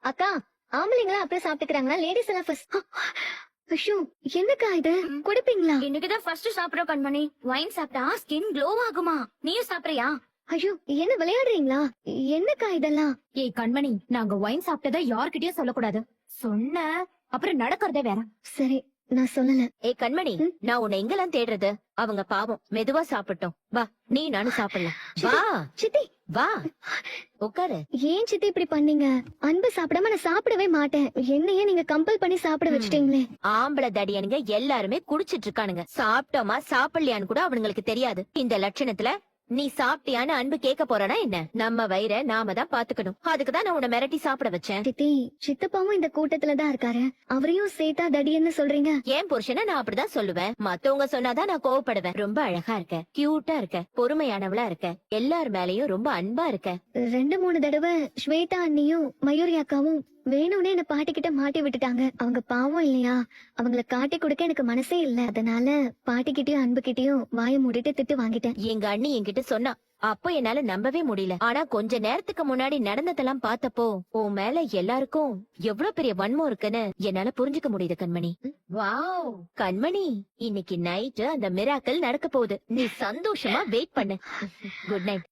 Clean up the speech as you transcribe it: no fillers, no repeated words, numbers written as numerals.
அக்கா, ஆம்பளைங்களா அப்புறம் சாப்பிட்டுக்கிறாங்களா, லேடிஸ் எல்லாம் ஃபர்ஸ்ட். ஐயோ, என்னக்கா இது, குடிப்பீங்களா? இன்னைக்குதான் ஃபர்ஸ்ட் சாப்பிடுறோம் கண்மணி. வைன் சாப்பிட்டா ஸ்கின் க்ளோ ஆகுமா? நீயும் சாப்பிடுறியா? ஐயோ, என்ன விளையாடுறீங்களா? என்னக்கா இதெல்லாம்? ஏய் கண்மணி, நாங்க வைன் சாப்பிட்டதை யார்கிட்டயும் சொல்லக்கூடாது. சொன்ன அப்புறம் நடக்கிறதே வேற. சரி, நான் சொல்லல. ஏய் கண்மணி, நான் உன்னை எங்கெல்லாம் தேடுறது? அவங்க பாவம் மெதுவா சாப்பிட்டோம். வா, நீ நானும் சாப்பிடலாம். வா சித்தி, வா, உட்காரு. ஏன் சித்தி இப்படி பண்ணீங்க? அன்பு சாப்பிடாம நான் சாப்பிடவே மாட்டேன். என்னையே நீங்க கம்பல் பண்ணி சாப்பிட வச்சிட்டீங்களே. ஆம்பளை தடியனுங்க எல்லாருமே குடிச்சிட்டு இருக்கானுங்க. சாப்பிட்டோமா சாப்பிடலையான்னு கூட அவனுங்களுக்கு தெரியாது. இந்த லட்சணத்துல நீ சாப்பிட்டியான்னு அன்பு கேட்க போறானா என்ன? நம்ம வயிற நாம தான் பாத்துக்கணும். அதுக்குதான் நான் உன்னை மிரட்டி சாப்பிட வச்சேன். சித்தி, சித்தப்பாவும் இந்த கூட்டத்துலதான் இருக்காரு. அவரையும் சேத்தா தடியன்னு சொல்றீங்க? ஏன் புருஷனை நான் அப்படிதான் சொல்லுவேன். மத்தவங்க சொன்னாதான் நான் கோவப்படுவேன். ரொம்ப அழகா இருக்க, கியூட்டா இருக்க, பொறுமையானவளா இருக்க, எல்லார் மேலயும் ரொம்ப அன்பா இருக்க. 2-3 தடவை ஸ்வேதா அண்ணியும் மயூரி அக்காவும் வேணும்னே என்ன பாட்டிக்கிட்ட மாட்டி விட்டுட்டாங்க. அவங்க பாவம் இல்லையா, அவங்கள காட்டி கொடுக்க எனக்கு மனசே இல்ல. அதனால பாட்டிக்கிட்டயும் அன்பு கிட்டயும் வாய மூடிட்டு திட்டு வாங்கிட்டேன். எங்க அண்ணி என்கிட்ட சொன்னா, அப்போ என்னால நம்பவே முடியல. ஆனா கொஞ்ச நேரத்துக்கு முன்னாடி நடந்ததெல்லாம் பார்த்தப்போ உன் மேல எல்லாருக்கும் எவ்வளவு பெரிய வன்மம் இருக்குன்னு என்னால புரிஞ்சுக்க முடியுது கண்மணி. வாவ் கண்மணி, இன்னைக்கு நைட்டு அந்த மிராக்கல் நடக்க போகுது. நீ சந்தோஷமா வெயிட் பண்ணு. Good night.